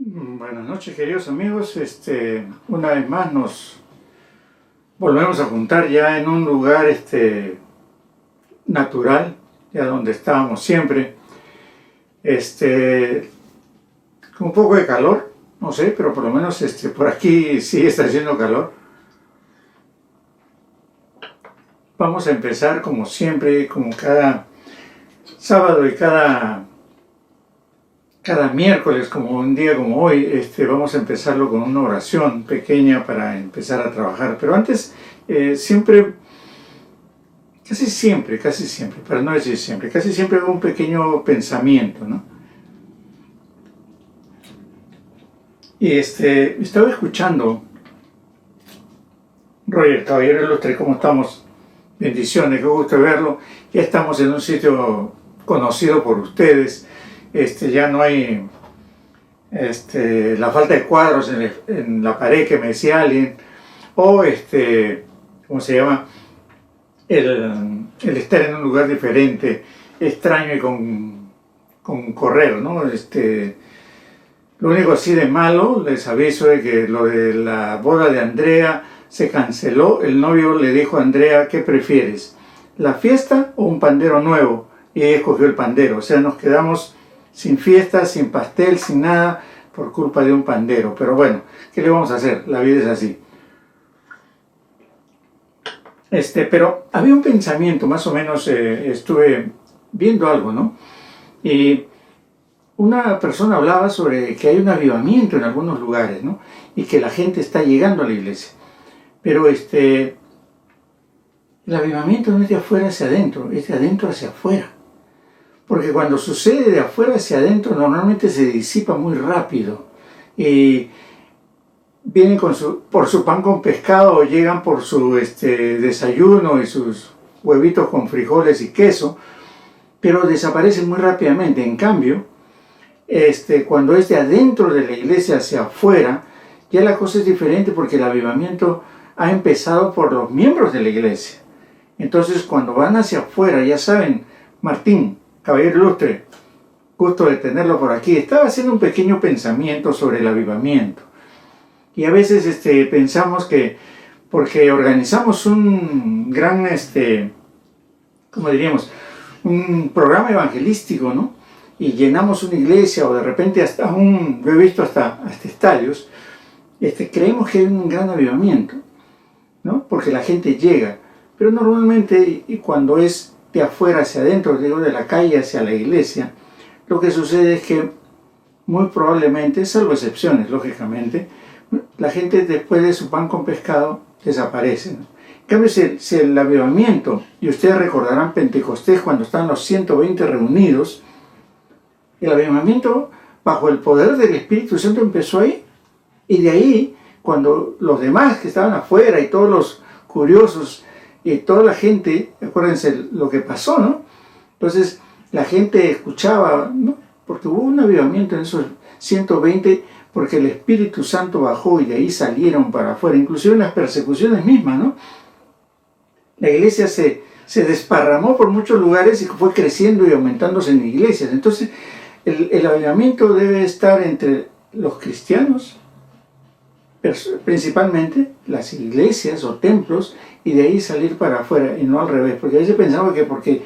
Buenas noches, queridos amigos. Una vez más nos volvemos a juntar ya en un lugar natural, ya donde estábamos siempre. Con un poco de calor, no sé, pero por lo menos por aquí sí está haciendo calor. Vamos a empezar como siempre, como cada sábado y cada miércoles, como un día como hoy, vamos a empezarlo con una oración pequeña para empezar a trabajar. Pero antes, casi siempre, para no decir siempre, casi siempre hago un pequeño pensamiento, ¿no? Y estaba escuchando, Roger, caballero ilustre, ¿cómo estamos? Bendiciones, qué gusto verlo. Ya estamos en un sitio conocido por ustedes. Ya no hay la falta de cuadros en la pared que me decía alguien, o ¿cómo se llama? El estar en un lugar diferente, extraño y con correr, ¿no? Lo único así de malo, les aviso de que lo de la boda de Andrea se canceló. El novio le dijo a Andrea: ¿qué prefieres? ¿La fiesta o un pandero nuevo? Y ella escogió el pandero. O sea, nos quedamos sin fiesta, sin pastel, sin nada, por culpa de un pandero. Pero bueno, ¿qué le vamos a hacer? La vida es así. Pero había un pensamiento, más o menos, estuve viendo algo, ¿no? Y una persona hablaba sobre que hay un avivamiento en algunos lugares, ¿no? Y que la gente está llegando a la iglesia. Pero el avivamiento no es de afuera hacia adentro, es de adentro hacia afuera. Porque cuando sucede de afuera hacia adentro, normalmente se disipa muy rápido. Y vienen por su pan con pescado, o llegan por su desayuno y sus huevitos con frijoles y queso, pero desaparecen muy rápidamente. En cambio, cuando es de adentro de la iglesia hacia afuera, ya la cosa es diferente, porque el avivamiento ha empezado por los miembros de la iglesia. Entonces, cuando van hacia afuera, ya saben, Martín, caballero ilustre, gusto de tenerlo por aquí. Estaba haciendo un pequeño pensamiento sobre el avivamiento. Y a veces pensamos que porque organizamos un gran, ¿cómo diríamos? Un programa evangelístico, ¿no? Y llenamos una iglesia, o de repente lo he visto hasta estadios, creemos que hay un gran avivamiento, ¿no? Porque la gente llega. Pero normalmente, y cuando es de afuera hacia adentro, digo, de la calle hacia la iglesia, lo que sucede es que muy probablemente, salvo excepciones, lógicamente, la gente después de su pan con pescado desaparece, ¿no? En cambio, si el avivamiento, y ustedes recordarán Pentecostés, cuando estaban los 120 reunidos, el avivamiento bajo el poder del Espíritu Santo empezó ahí. Y de ahí, cuando los demás que estaban afuera y todos los curiosos y toda la gente, acuérdense lo que pasó, ¿no? Entonces la gente escuchaba, ¿no? Porque hubo un avivamiento en esos 120, porque el Espíritu Santo bajó y de ahí salieron para afuera, inclusive en las persecuciones mismas, ¿no? La iglesia se desparramó por muchos lugares y fue creciendo y aumentándose en iglesias. Entonces el avivamiento debe estar entre los cristianos, principalmente las iglesias o templos, y de ahí salir para afuera, y no al revés. Porque a veces pensaba que porque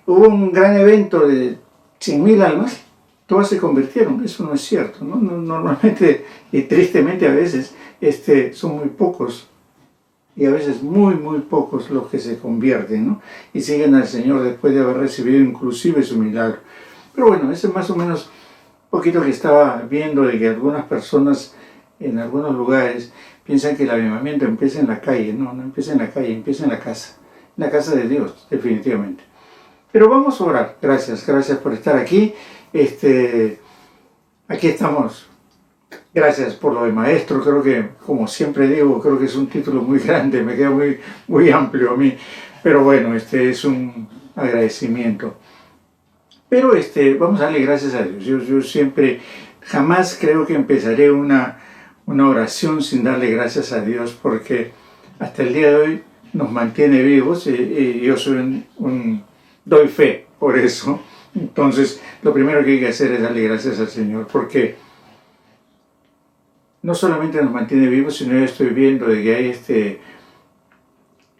hubo un gran evento de 100.000 almas, todas se convirtieron. Eso no es cierto, ¿no? Normalmente, y tristemente a veces, son muy pocos, y a veces muy pocos los que se convierten, ¿no? Y siguen al Señor después de haber recibido inclusive su milagro. Pero bueno, ese es más o menos un poquito que estaba viendo, de que algunas personas en algunos lugares piensan que el avivamiento empieza en la calle. No empieza en la calle, empieza en la casa de Dios, definitivamente. Pero vamos a orar. Gracias por estar aquí. Aquí estamos. Gracias por lo de maestro. Creo que, como siempre digo, creo que es un título muy grande, me queda muy amplio a mí. Pero bueno, es un agradecimiento. Pero vamos a darle gracias a Dios. Yo siempre, jamás creo que empezaré una oración sin darle gracias a Dios, porque hasta el día de hoy nos mantiene vivos, y yo soy doy fe por eso. Entonces, lo primero que hay que hacer es darle gracias al Señor, porque no solamente nos mantiene vivos, sino yo estoy viendo de que hay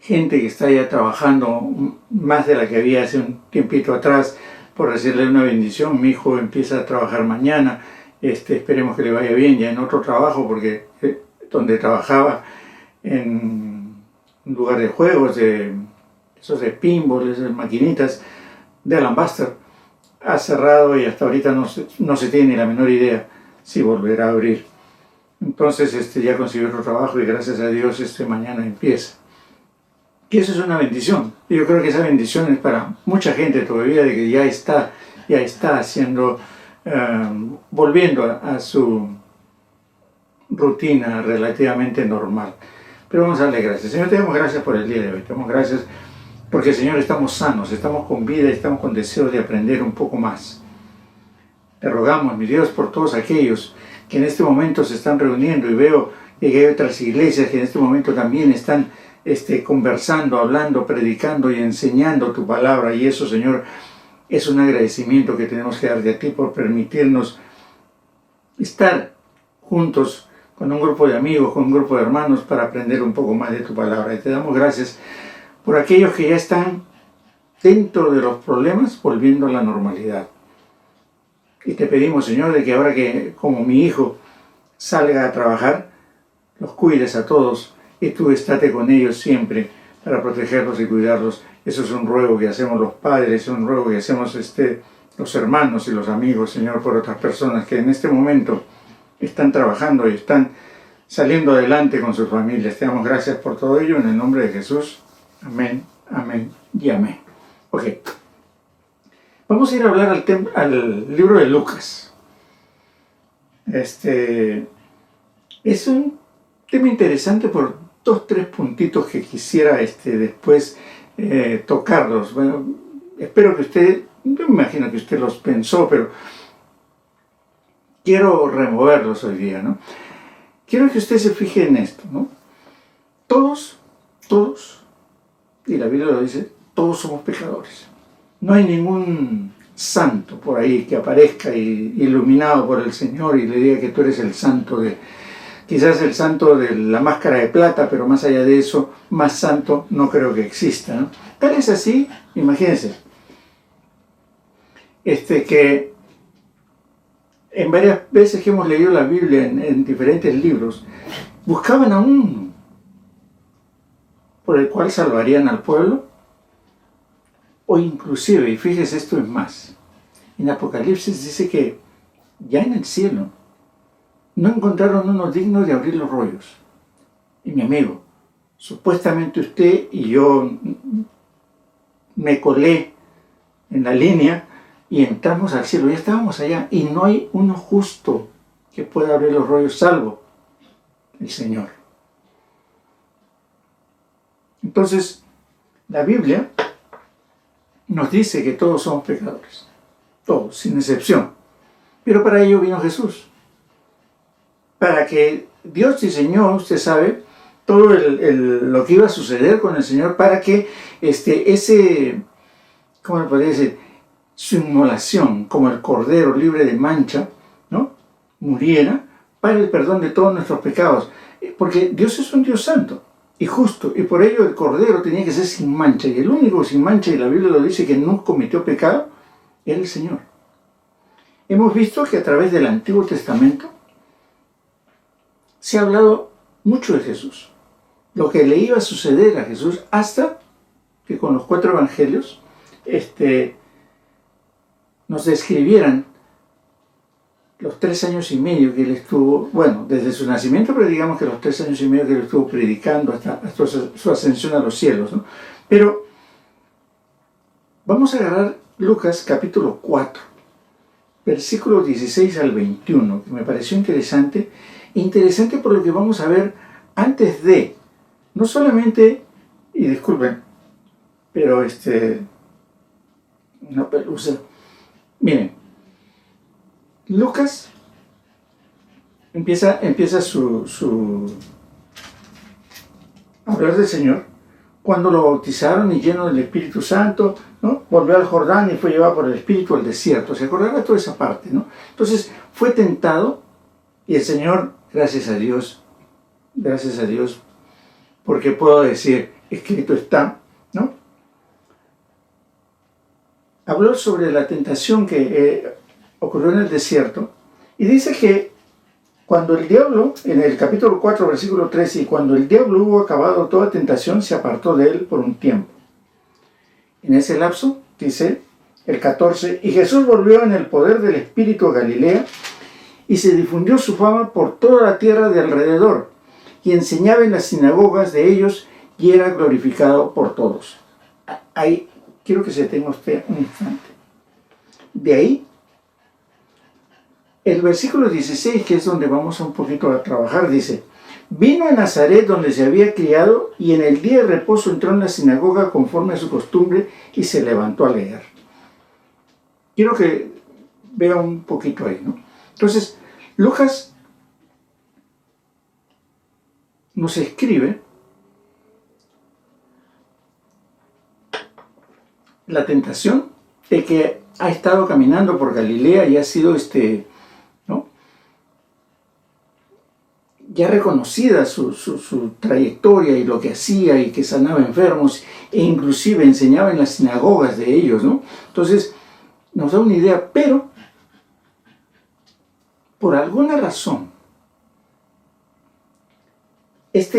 gente que está ya trabajando más de la que había hace un tiempito atrás, por decirle una bendición. Mi hijo empieza a trabajar mañana, esperemos que le vaya bien ya en otro trabajo, porque donde trabajaba en un lugar de juegos, esos de pinball, esas maquinitas de Alan Buster, ha cerrado y hasta ahorita no se tiene ni la menor idea si volverá a abrir. Entonces ya consiguió otro trabajo y gracias a Dios mañana empieza. Y eso es una bendición. Yo creo que esa bendición es para mucha gente todavía, de que ya está haciendo, volviendo a su rutina relativamente normal. Pero vamos a darle gracias. Señor, te damos gracias por el día de hoy. Te damos gracias porque, Señor, estamos sanos, estamos con vida y estamos con deseo de aprender un poco más. Te rogamos, mi Dios, por todos aquellos que en este momento se están reuniendo, y veo que hay otras iglesias que en este momento también están conversando, hablando, predicando y enseñando tu palabra. Y eso, Señor, es un agradecimiento que tenemos que darte a ti por permitirnos estar juntos con un grupo de amigos, con un grupo de hermanos, para aprender un poco más de tu palabra. Y te damos gracias por aquellos que ya están dentro de los problemas, volviendo a la normalidad. Y te pedimos, Señor, de que ahora que, como mi hijo, salga a trabajar, los cuides a todos y tú estate con ellos siempre para protegerlos y cuidarlos. Eso es un ruego que hacemos los padres, es un ruego que hacemos los hermanos y los amigos, Señor, por otras personas que en este momento están trabajando y están saliendo adelante con sus familias. Te damos gracias por todo ello en el nombre de Jesús. Amén, amén y amén. Ok. Vamos a ir a hablar al libro de Lucas. Es un tema interesante por 2-3 puntitos que quisiera después tocarlos. Bueno, espero que usted, yo me imagino que usted los pensó, pero quiero removerlos hoy día, ¿no? Quiero que usted se fije en esto, ¿no? Todos, y la Biblia lo dice, todos somos pecadores. No hay ningún santo por ahí que aparezca iluminado por el Señor y le diga que tú eres el santo quizás el santo de la máscara de plata, pero más allá de eso, más santo no creo que exista, ¿no? Tal es así, imagínense, que en varias veces que hemos leído la Biblia en diferentes libros, buscaban a uno por el cual salvarían al pueblo, o inclusive, y fíjese, esto es más, en Apocalipsis dice que ya en el cielo no encontraron uno digno de abrir los rollos. Y mi amigo, supuestamente usted y yo me colé en la línea y entramos al cielo, ya estábamos allá, y no hay uno justo que pueda abrir los rollos salvo el Señor. Entonces, la Biblia nos dice que todos somos pecadores, todos, sin excepción. Pero para ello vino Jesús, para que Dios diseñó, usted sabe, todo lo que iba a suceder con el Señor, para que ¿cómo le podría decir? Su inmolación, como el cordero libre de mancha, ¿no?, muriera para el perdón de todos nuestros pecados. Porque Dios es un Dios santo y justo, y por ello el cordero tenía que ser sin mancha, y el único sin mancha, y la Biblia lo dice, que no cometió pecado, era el Señor. Hemos visto que a través del Antiguo Testamento se ha hablado mucho de Jesús, lo que le iba a suceder a Jesús, hasta que con los 4 evangelios nos describieran los 3 años y medio que él estuvo, bueno, desde su nacimiento, pero digamos que los 3 años y medio que él estuvo predicando hasta su ascensión a los cielos, ¿no? Pero vamos a agarrar Lucas capítulo 4, versículos 16 al 21, que me pareció interesante por lo que vamos a ver antes de, no solamente, y disculpen, pero una pelusa. Miren, Lucas empieza su hablar del Señor cuando lo bautizaron y lleno del Espíritu Santo, ¿no? Volvió al Jordán y fue llevado por el Espíritu al desierto. ¿Se acordará toda esa parte, no? Entonces fue tentado y el Señor gracias a Dios, porque puedo decir, escrito está, ¿no? Habló sobre la tentación que ocurrió en el desierto y dice que cuando el diablo, en el capítulo 4, versículo 13, y cuando el diablo hubo acabado toda tentación, se apartó de él por un tiempo. En ese lapso, dice el 14, y Jesús volvió en el poder del Espíritu a Galilea, y se difundió su fama por toda la tierra de alrededor, y enseñaba en las sinagogas de ellos, y era glorificado por todos. Ahí, quiero que se detenga usted un instante. De ahí, el versículo 16, que es donde vamos un poquito a trabajar, dice, vino a Nazaret donde se había criado, y en el día de reposo entró en la sinagoga conforme a su costumbre, y se levantó a leer. Quiero que vea un poquito ahí, ¿no? Entonces, Lucas nos escribe la tentación de que ha estado caminando por Galilea y ha sido ¿no? Ya reconocida su trayectoria y lo que hacía, y que sanaba enfermos e inclusive enseñaba en las sinagogas de ellos, ¿no? Entonces nos da una idea, pero por alguna razón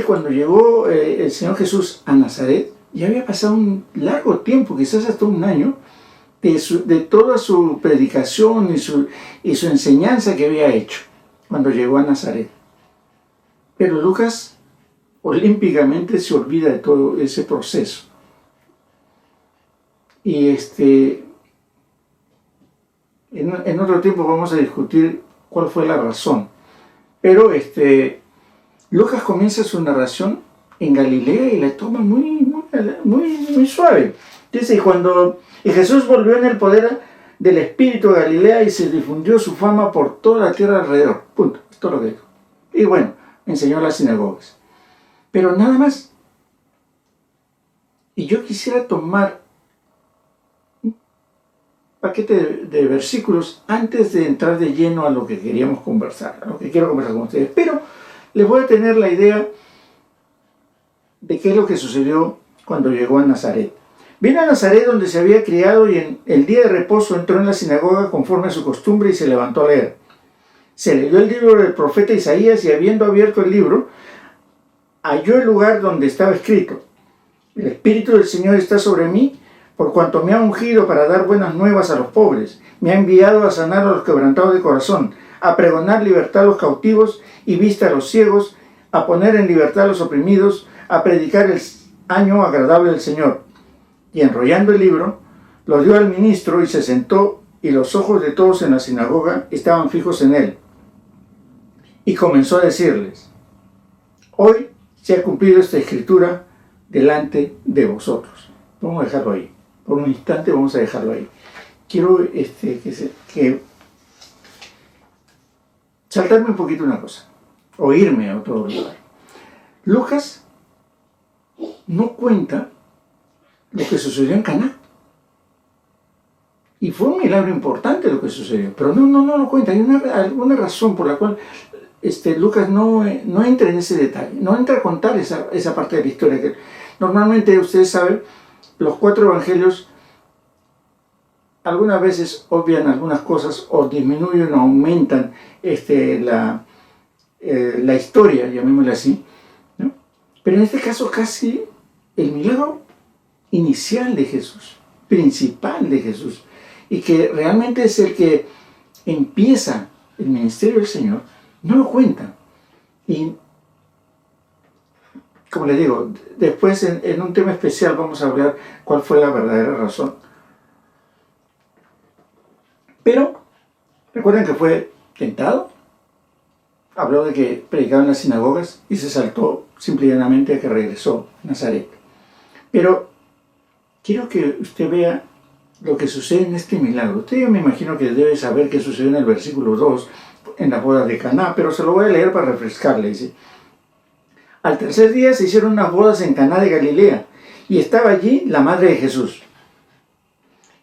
cuando llegó el Señor Jesús a Nazaret, ya había pasado un largo tiempo, quizás hasta un año, de toda su predicación y su enseñanza que había hecho cuando llegó a Nazaret. Pero Lucas olímpicamente se olvida de todo ese proceso. Y en otro tiempo vamos a discutir cuál fue la razón. Pero Lucas comienza su narración en Galilea y la toma muy suave. Dice, y Jesús volvió en el poder del Espíritu a Galilea, y se difundió su fama por toda la tierra alrededor. Punto. Esto es lo que dijo. Y bueno, enseñó en las sinagogas. Pero nada más. Y yo quisiera tomar un paquete de versículos antes de entrar de lleno a lo que queríamos conversar, a lo que quiero conversar con ustedes. Pero les voy a tener la idea de qué es lo que sucedió cuando llegó a Nazaret. Vino a Nazaret donde se había criado, y en el día de reposo entró en la sinagoga conforme a su costumbre y se levantó a leer. Se leyó el libro del profeta Isaías, y habiendo abierto el libro, halló el lugar donde estaba escrito: el Espíritu del Señor está sobre mí, por cuanto me ha ungido para dar buenas nuevas a los pobres, me ha enviado a sanar a los quebrantados de corazón, a pregonar libertad a los cautivos y vista a los ciegos, a poner en libertad a los oprimidos, a predicar el año agradable del Señor. Y enrollando el libro, lo dio al ministro y se sentó, y los ojos de todos en la sinagoga estaban fijos en él. Y comenzó a decirles: hoy se ha cumplido esta escritura delante de vosotros. Vamos a dejarlo ahí. Por un instante vamos a dejarlo ahí. Quiero que saltarme un poquito una cosa, o irme a otro lugar. Lucas no cuenta lo que sucedió en Caná. Y fue un milagro importante lo que sucedió, pero no lo cuenta. Hay alguna razón por la cual Lucas no entra en ese detalle, no entra a contar esa parte de la historia. Que normalmente, ustedes saben, los 4 evangelios algunas veces obvian algunas cosas, o disminuyen o aumentan la historia, llamémosla así, ¿no? Pero en este caso casi el milagro inicial de Jesús, principal de Jesús, y que realmente es el que empieza el ministerio del Señor, no lo cuentan. Y como les digo, después en un tema especial vamos a hablar cuál fue la verdadera razón. Pero recuerden que fue tentado, habló de que predicaba en las sinagogas y se saltó simple y llanamente a que regresó a Nazaret. Pero quiero que usted vea lo que sucede en este milagro. Usted, yo me imagino que debe saber qué sucedió en el versículo 2, en la boda de Caná, pero se lo voy a leer para refrescarle. Dice: al tercer día se hicieron unas bodas en Caná de Galilea, y estaba allí la madre de Jesús.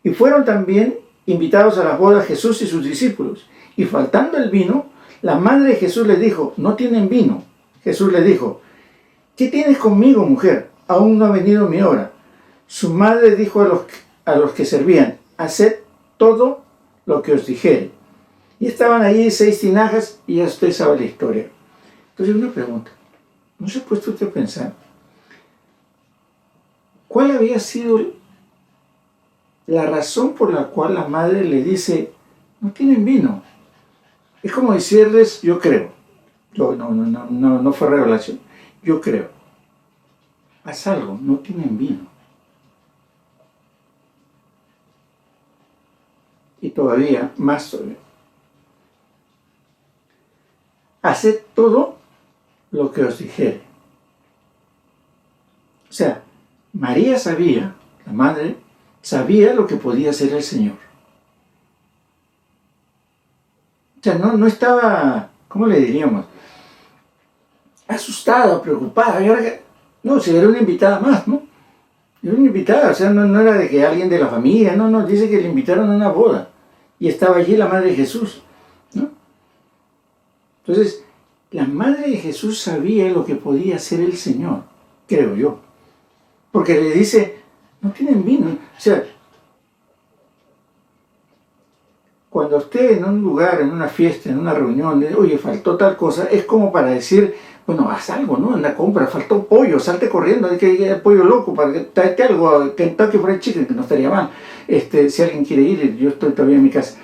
Y fueron también invitados a las bodas Jesús y sus discípulos. Y faltando el vino, La madre de Jesús le dijo, no tienen vino. Jesús le dijo, ¿qué tienes conmigo, mujer? Aún no ha venido mi hora. Su madre dijo a los que servían, haced todo lo que os dijere. Y estaban ahí 6 tinajas y ya usted sabe la historia. Entonces una pregunta, ¿no se ha puesto usted a pensar cuál había sido la razón por la cual la madre le dice, no tienen vino? Es como decirles, yo creo, no fue revelación, yo creo, haz algo, no tienen vino. Y todavía, más todavía, haced todo lo que os dijere. O sea, María sabía, la madre, sabía lo que podía hacer el Señor. O sea, no estaba, ¿cómo le diríamos? Asustada, preocupada. No, si era una invitada más, ¿no? Era una invitada, o sea, no era de que alguien de la familia, no, dice que le invitaron a una boda. Y estaba allí la madre de Jesús, ¿no? Entonces, la madre de Jesús sabía lo que podía hacer el Señor, creo yo. Porque le dice, no tienen vino. O sea, cuando usted en un lugar, en una fiesta, en una reunión, oye, faltó tal cosa, es como para decir, bueno, haz algo, ¿no? En la compra, faltó pollo, salte corriendo, hay que ir al pollo loco, para que tráete algo, Kentucky Fried Chicken, que no estaría mal. Si alguien quiere ir, yo estoy todavía en mi casa.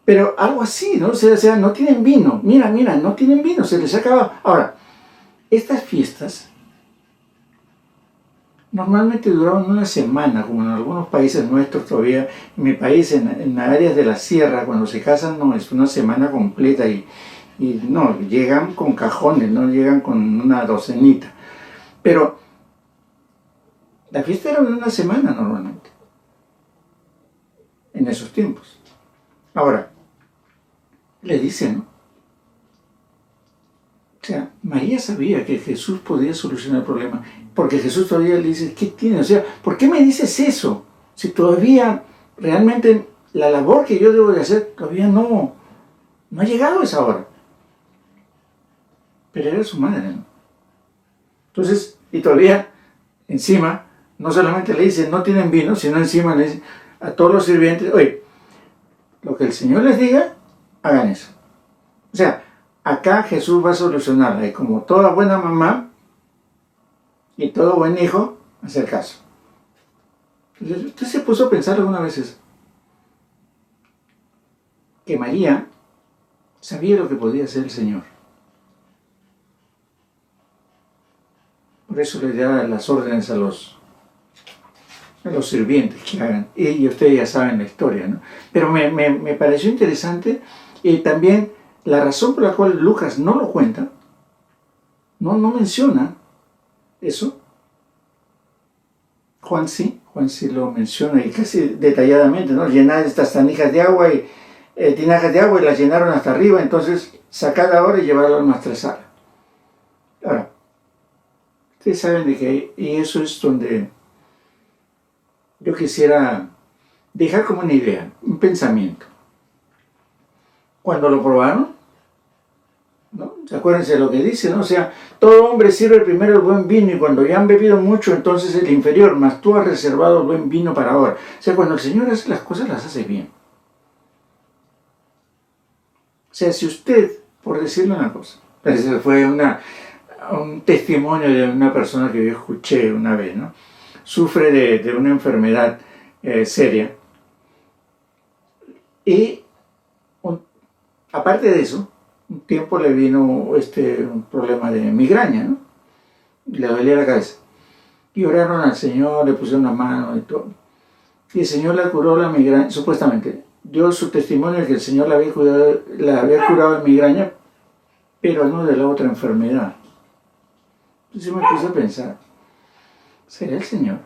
Pero algo así, ¿no? O sea, no tienen vino. Mira, no tienen vino, se les acaba. Ahora, estas fiestas normalmente duraban una semana, como en algunos países nuestros todavía. En mi país, en áreas de la sierra, cuando se casan, no, es una semana completa y no, llegan con cajones, no llegan con una docenita. Pero la fiesta era de una semana normalmente, en esos tiempos. Ahora, le dicen, ¿no? O sea, María sabía que Jesús podía solucionar el problema, porque Jesús todavía le dice, ¿qué tiene? O sea, ¿por qué me dices eso? Si todavía realmente la labor que yo debo de hacer todavía no ha llegado a esa hora. Pero era su madre, ¿no? Entonces, y todavía encima, no solamente le dice, no tienen vino, sino encima le dice a todos los sirvientes, oye, lo que el Señor les diga, hagan eso. O sea, acá Jesús va a solucionarla, y como toda buena mamá y todo buen hijo, hacer caso. Entonces, ¿usted se puso a pensar alguna vez eso? Que María sabía lo que podía hacer el Señor. Por eso le da las órdenes a los sirvientes que hagan. Y ustedes ya saben la historia, ¿no? Pero me pareció interesante también la razón por la cual Lucas no lo cuenta, no menciona eso. Juan sí lo menciona y casi detalladamente, ¿no? Llenar estas tinajas de agua y las llenaron hasta arriba, entonces sacad ahora y llevarlo al maestresala. Ahora, ustedes saben de que, y eso es donde yo quisiera dejar como una idea, un pensamiento. Cuando lo probaron, ¿no? Acuérdense de lo que dice, ¿no? O sea, todo hombre sirve primero el buen vino y cuando ya han bebido mucho, entonces el inferior, mas tú has reservado el buen vino para ahora. O sea, cuando el Señor hace las cosas, las hace bien. O sea, si usted, por decirle una cosa, ese fue un testimonio de una persona que yo escuché una vez, ¿no? Sufre de una enfermedad seria y aparte de eso, un tiempo le vino un problema de migraña, ¿no? Le dolía la cabeza. Y oraron al Señor, le pusieron la mano y todo. Y el Señor le curó la migraña, supuestamente. Dio su testimonio de que el Señor le había curado la migraña, pero no de la otra enfermedad. Entonces me puse a pensar, ¿será el Señor?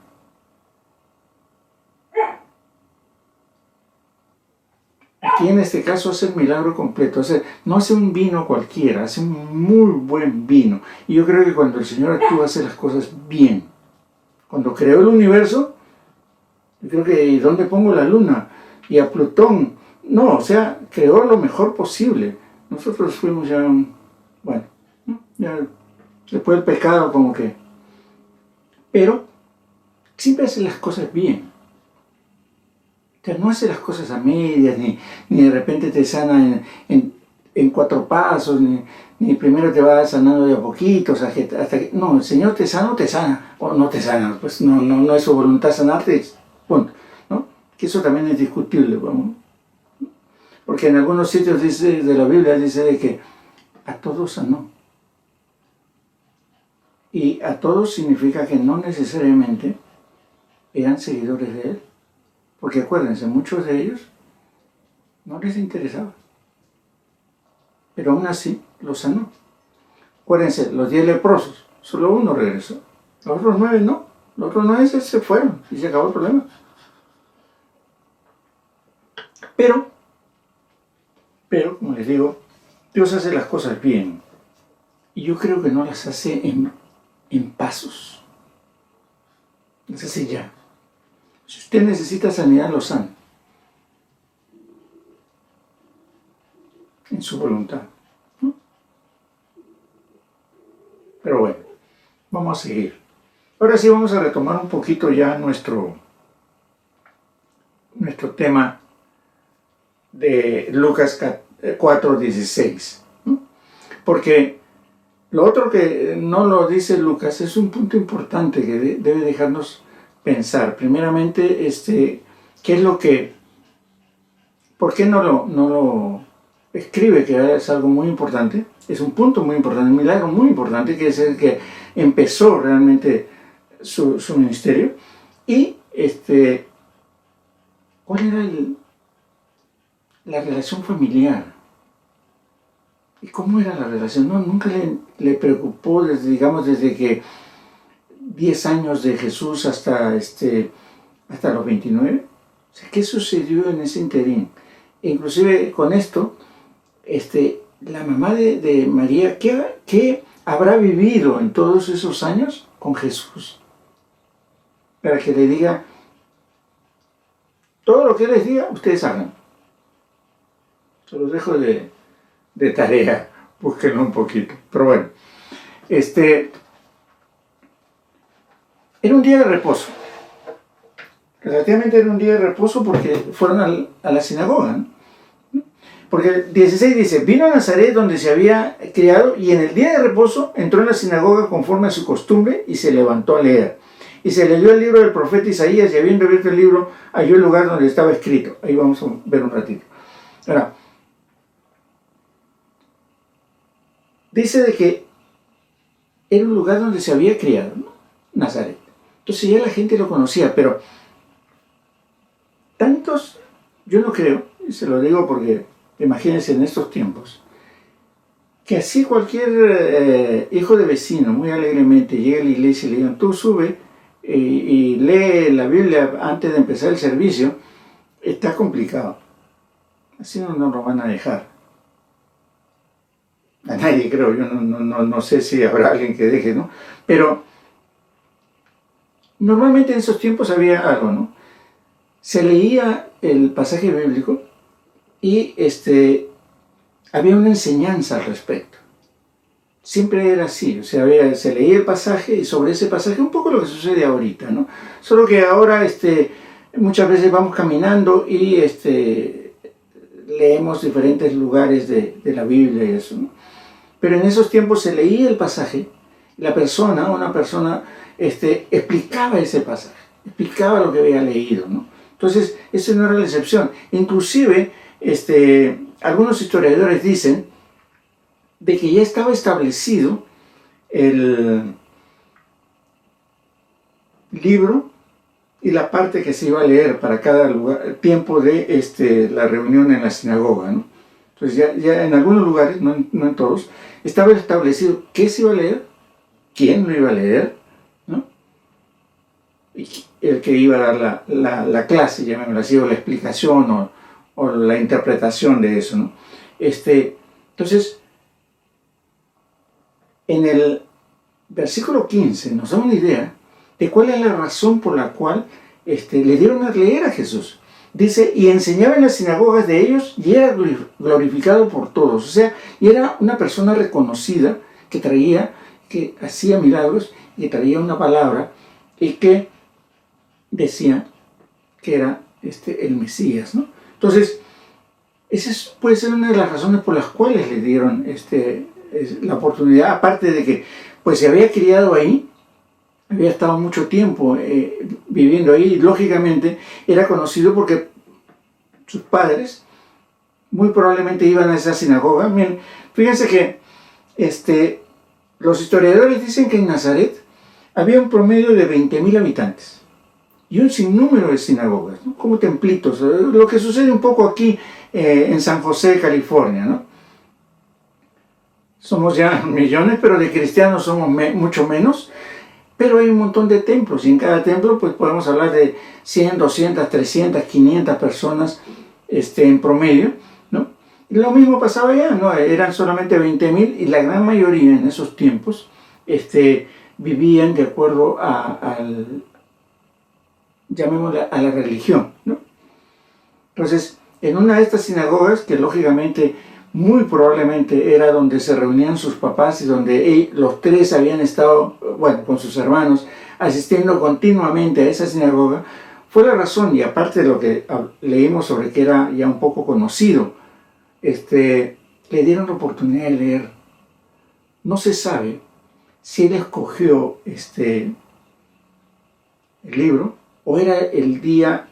Aquí en este caso hace el milagro completo, no hace un vino cualquiera, hace un muy buen vino. Y yo creo que cuando el Señor actúa hace las cosas bien. Cuando creó el universo, yo creo que ¿dónde pongo la luna? Y a Plutón, no, o sea, creó lo mejor posible. Nosotros fuimos ya, bueno, ¿no? Ya después del pecado como que... Pero siempre hace las cosas bien. O sea, no hace las cosas a medias, ni de repente te sana en 4 pasos, ni primero te va sanando de a poquitos, hasta que... No, el Señor te sana, o no te sana, pues no es su voluntad sanarte, punto, ¿no? Que eso también es discutible, vamos. Porque en algunos sitios dice, de la Biblia dice de que a todos sanó. Y a todos significa que no necesariamente eran seguidores de Él. Porque acuérdense, muchos de ellos no les interesaba. Pero aún así los sanó. Acuérdense, los 10 leprosos, solo uno regresó. Los otros 9 no. Los otros 9 se fueron y se acabó el problema. Pero, como les digo, Dios hace las cosas bien. Y yo creo que no las hace en pasos. Las hace ya. Si usted necesita sanidad, lo sana. En su voluntad. ¿No? Pero bueno, vamos a seguir. Ahora sí vamos a retomar un poquito ya nuestro tema de Lucas 4:16. ¿No? Porque lo otro que no lo dice Lucas es un punto importante que debe dejarnos pensar. Primeramente, ¿qué es lo que... ¿Por qué no lo escribe? Que es algo muy importante, es un punto muy importante, un milagro muy importante, que es el que empezó realmente su ministerio. Y ¿cuál era la relación familiar? ¿Y cómo era la relación? No, nunca le preocupó desde que 10 años de Jesús hasta los 29. O sea, ¿qué sucedió en ese interín? Inclusive con esto, la mamá de María, ¿qué habrá vivido en todos esos años con Jesús? Para que le diga, todo lo que les diga, ustedes hagan. Se los dejo de tarea, búsquenlo un poquito. Pero bueno, era un día de reposo. Relativamente era un día de reposo porque fueron a la sinagoga, ¿no? Porque el 16 dice, vino a Nazaret donde se había criado y en el día de reposo entró en la sinagoga conforme a su costumbre y se levantó a leer. Y se leyó el libro del profeta Isaías y habiendo abierto el libro halló el lugar donde estaba escrito. Ahí vamos a ver un ratito. Ahora, dice de que era un lugar donde se había criado, ¿no? Nazaret. Entonces ya la gente lo conocía, pero tantos, yo no creo, y se lo digo porque imagínense en estos tiempos, que así cualquier hijo de vecino muy alegremente llegue a la iglesia y le digan, tú sube y lee la Biblia antes de empezar el servicio, está complicado. Así no nos lo van a dejar. A nadie creo, yo no sé si habrá alguien que deje, ¿no? Pero normalmente en esos tiempos había algo, ¿no? Se leía el pasaje bíblico y había una enseñanza al respecto. Siempre era así, o sea, se leía el pasaje y sobre ese pasaje un poco lo que sucede ahorita, ¿no? Solo que ahora muchas veces vamos caminando y leemos diferentes lugares de la Biblia y eso, ¿no? Pero en esos tiempos se leía el pasaje, una persona explicaba ese pasaje, explicaba lo que había leído, ¿no? Entonces, eso no era la excepción. Inclusive, algunos historiadores dicen de que ya estaba establecido el libro y la parte que se iba a leer para cada lugar, tiempo de la reunión en la sinagoga, ¿no? Entonces ya en algunos lugares, no en todos, estaba establecido qué se iba a leer, quién lo iba a leer, ¿no? Y el que iba a dar la clase, llamémoslo así, o la explicación o la interpretación de eso, ¿no? Entonces, en el versículo 15 nos da una idea de cuál es la razón por la cual le dieron a leer a Jesús. Dice, y enseñaba en las sinagogas de ellos y era glorificado por todos. O sea, y era una persona reconocida que hacía milagros y que traía una palabra y que decía que era el Mesías, ¿no? Entonces, esa puede ser una de las razones por las cuales le dieron la oportunidad, aparte de que pues se había criado ahí, había estado mucho tiempo viviendo ahí, y lógicamente era conocido porque sus padres muy probablemente iban a esa sinagoga. Miren, fíjense que los historiadores dicen que en Nazaret había un promedio de 20.000 habitantes y un sinnúmero de sinagogas, ¿no? Como templitos, lo que sucede un poco aquí en San José, California, ¿no? Somos ya millones, pero de cristianos somos mucho menos. Pero hay un montón de templos y en cada templo pues podemos hablar de 100, 200, 300, 500 personas en promedio, ¿no? Y lo mismo pasaba allá, ¿no? Eran solamente 20.000 y la gran mayoría en esos tiempos vivían de acuerdo llamémosle, a la religión, ¿no? Entonces, en una de estas sinagogas, que lógicamente muy probablemente era donde se reunían sus papás y donde los tres habían estado, bueno, con sus hermanos, asistiendo continuamente a esa sinagoga, fue la razón, y aparte de lo que leímos sobre que era ya un poco conocido, le dieron la oportunidad de leer. No se sabe si él escogió el libro o era el día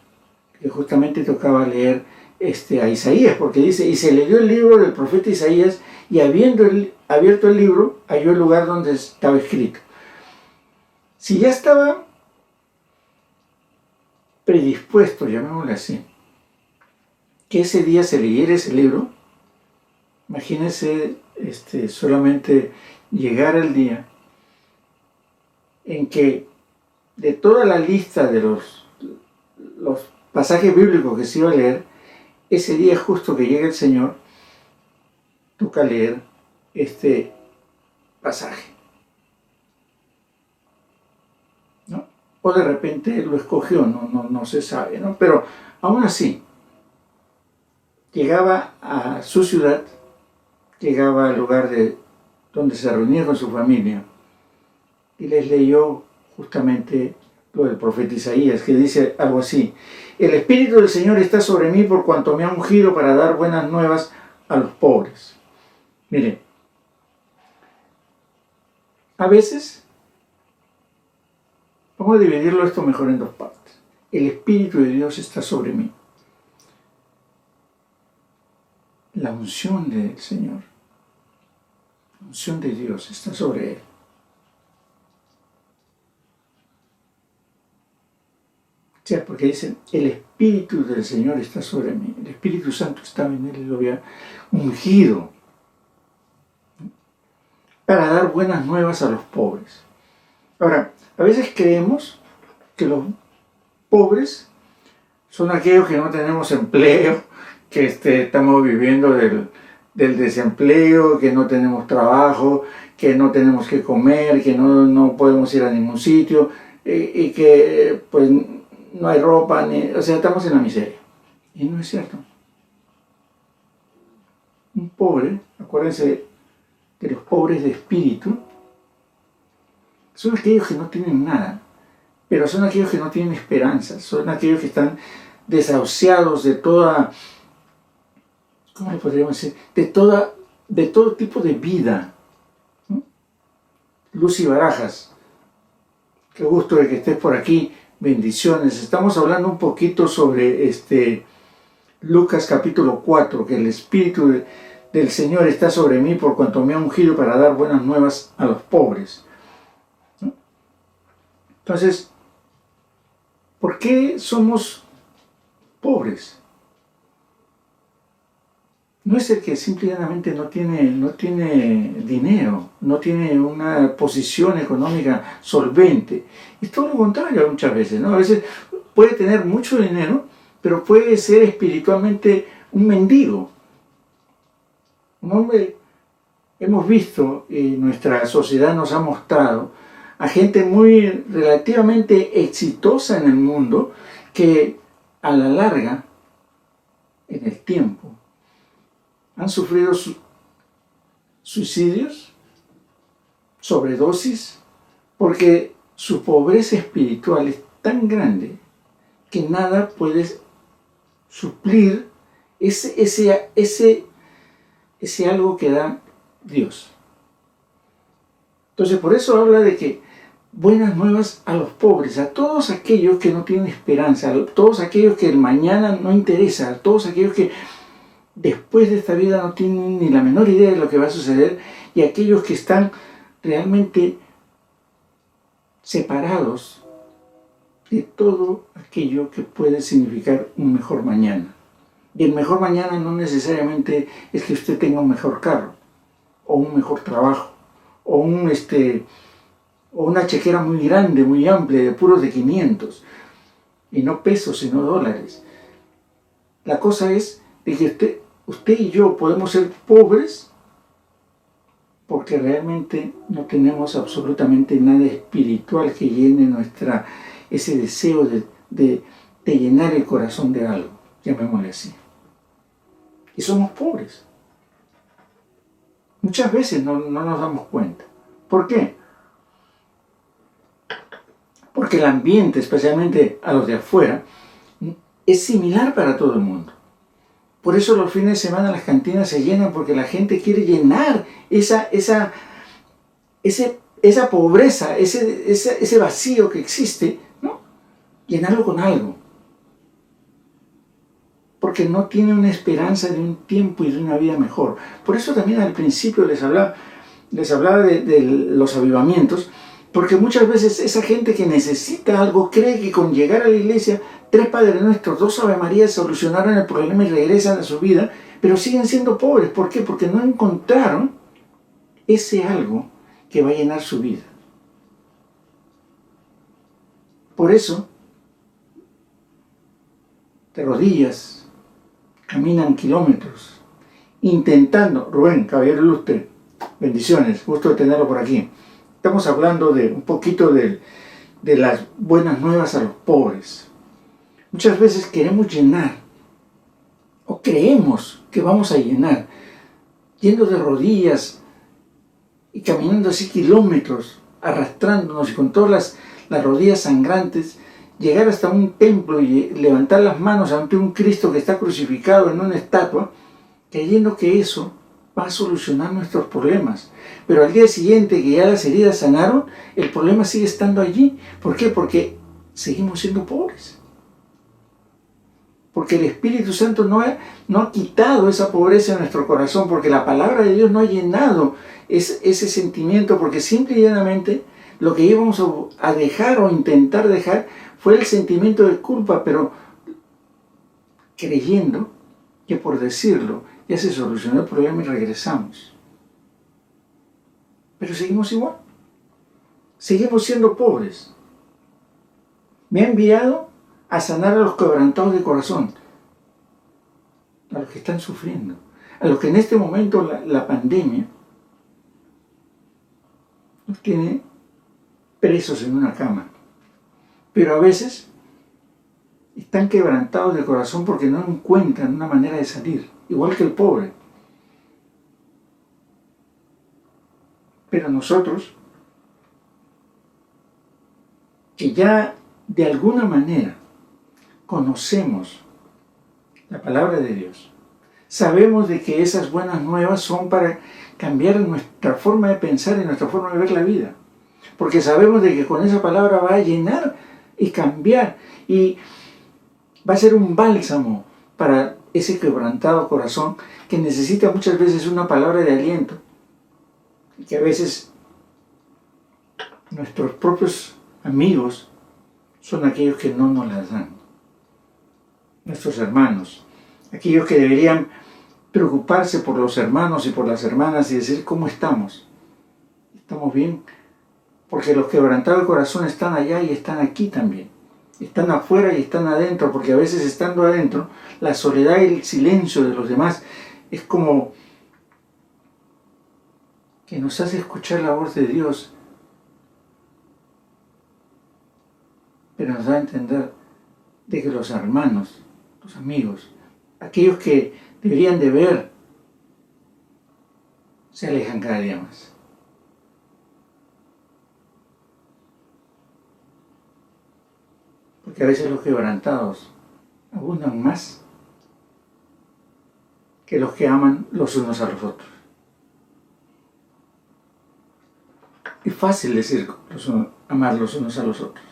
que justamente tocaba leer a Isaías, porque dice, y se le dio el libro del profeta Isaías, y habiendo abierto el libro, halló el lugar donde estaba escrito. Si ya estaba predispuesto, llamémosle así, que ese día se leyera ese libro, imagínense solamente llegar al día en que de toda la lista de los pasajes bíblicos que se iba a leer, ese día justo que llega el Señor, toca leer este pasaje, ¿no? O de repente lo escogió, no se sabe, ¿no? Pero aún así, llegaba a su ciudad, llegaba al lugar donde se reunía con su familia y les leyó justamente lo del profeta Isaías, que dice algo así: el Espíritu del Señor está sobre mí por cuanto me ha ungido para dar buenas nuevas a los pobres. Miren, a veces, vamos a dividirlo esto mejor en dos partes. El Espíritu de Dios está sobre mí. La unción del Señor, la unción de Dios está sobre él. O sea, porque dice, el Espíritu del Señor está sobre mí. El Espíritu Santo estaba en él y lo había ungido para dar buenas nuevas a los pobres. Ahora, a veces creemos que los pobres son aquellos que no tenemos empleo, que estamos viviendo del desempleo, que no tenemos trabajo, que no tenemos que comer, que no podemos ir a ningún sitio y que pues no hay ropa, o sea, estamos en la miseria. Y no es cierto. Un pobre, acuérdense de los pobres de espíritu, son aquellos que no tienen nada, pero son aquellos que no tienen esperanza, son aquellos que están desahuciados de toda, ¿cómo le podríamos decir? De todo tipo de vida. ¿No? Lucy Barajas, qué gusto de que estés por aquí, bendiciones. Estamos hablando un poquito sobre Lucas capítulo 4, que el Espíritu del Señor está sobre mí por cuanto me ha ungido para dar buenas nuevas a los pobres. ¿No? Entonces, ¿por qué somos pobres? No es el que simplemente no tiene dinero, no tiene una posición económica solvente. Es todo lo contrario muchas veces, ¿no? A veces puede tener mucho dinero, pero puede ser espiritualmente un mendigo. Un hombre, hemos visto, y nuestra sociedad nos ha mostrado, a gente muy relativamente exitosa en el mundo, que a la larga, en el tiempo, han sufrido suicidios, sobredosis, porque su pobreza espiritual es tan grande que nada puede suplir ese algo que da Dios. Entonces, por eso habla de que buenas nuevas a los pobres, a todos aquellos que no tienen esperanza, a todos aquellos que el mañana no interesa, a todos aquellos que después de esta vida no tienen ni la menor idea de lo que va a suceder, y aquellos que están realmente separados de todo aquello que puede significar un mejor mañana. Y el mejor mañana no necesariamente es que usted tenga un mejor carro, o un mejor trabajo, o una chequera muy grande, muy amplia, de puros de 500, y no pesos, sino dólares. La cosa es de que usted y yo podemos ser pobres porque realmente no tenemos absolutamente nada espiritual que llene ese deseo de llenar el corazón de algo, llamémosle así. Y somos pobres. Muchas veces no nos damos cuenta. ¿Por qué? Porque el ambiente, especialmente a los de afuera, es similar para todo el mundo. Por eso los fines de semana las cantinas se llenan, porque la gente quiere llenar esa pobreza, ese vacío que existe, ¿no? Llenarlo con algo. Porque no tiene una esperanza de un tiempo y de una vida mejor. Por eso también al principio les hablaba de los avivamientos, porque muchas veces esa gente que necesita algo cree que con llegar a la iglesia, 3 Padres Nuestros, 2 Ave Marías solucionaron el problema y regresan a su vida, pero siguen siendo pobres. ¿Por qué? Porque no encontraron ese algo que va a llenar su vida. Por eso, de rodillas, caminan kilómetros, intentando. Rubén, caballero ilustre, bendiciones, gusto de tenerlo por aquí. Estamos hablando de un poquito de las buenas nuevas a los pobres. Muchas veces queremos llenar, o creemos que vamos a llenar, yendo de rodillas y caminando así kilómetros, arrastrándonos y con todas las rodillas sangrantes, llegar hasta un templo y levantar las manos ante un Cristo que está crucificado en una estatua, creyendo que eso va a solucionar nuestros problemas. Pero al día siguiente, que ya las heridas sanaron, el problema sigue estando allí. ¿Por qué? Porque seguimos siendo pobres. Porque el Espíritu Santo no ha quitado esa pobreza en nuestro corazón, porque la palabra de Dios no ha llenado ese sentimiento, porque simple y llanamente lo que íbamos a dejar o intentar dejar fue el sentimiento de culpa, pero creyendo que por decirlo ya se solucionó el problema y regresamos. Pero seguimos igual. Seguimos siendo pobres. Me ha enviado a sanar a los quebrantados de corazón, a los que están sufriendo, a los que en este momento la pandemia los tiene presos en una cama. Pero a veces están quebrantados de corazón porque no encuentran una manera de salir, igual que el pobre. Pero nosotros, que ya de alguna manera conocemos la palabra de Dios, sabemos de que esas buenas nuevas son para cambiar nuestra forma de pensar y nuestra forma de ver la vida. Porque sabemos de que con esa palabra va a llenar y cambiar, y va a ser un bálsamo para ese quebrantado corazón que necesita muchas veces una palabra de aliento, y que a veces nuestros propios amigos son aquellos que no nos las dan. Nuestros hermanos, aquellos que deberían preocuparse por los hermanos y por las hermanas y decir cómo estamos. ¿Estamos bien? Porque los quebrantados de corazón están allá y están aquí también. Están afuera y están adentro, porque a veces estando adentro, la soledad y el silencio de los demás es como que nos hace escuchar la voz de Dios, pero nos da a entender de que los hermanos, los amigos, aquellos que deberían de ver, se alejan cada día más. Porque a veces los quebrantados abundan más que los que aman los unos a los otros. Es fácil decir amar los unos a los otros.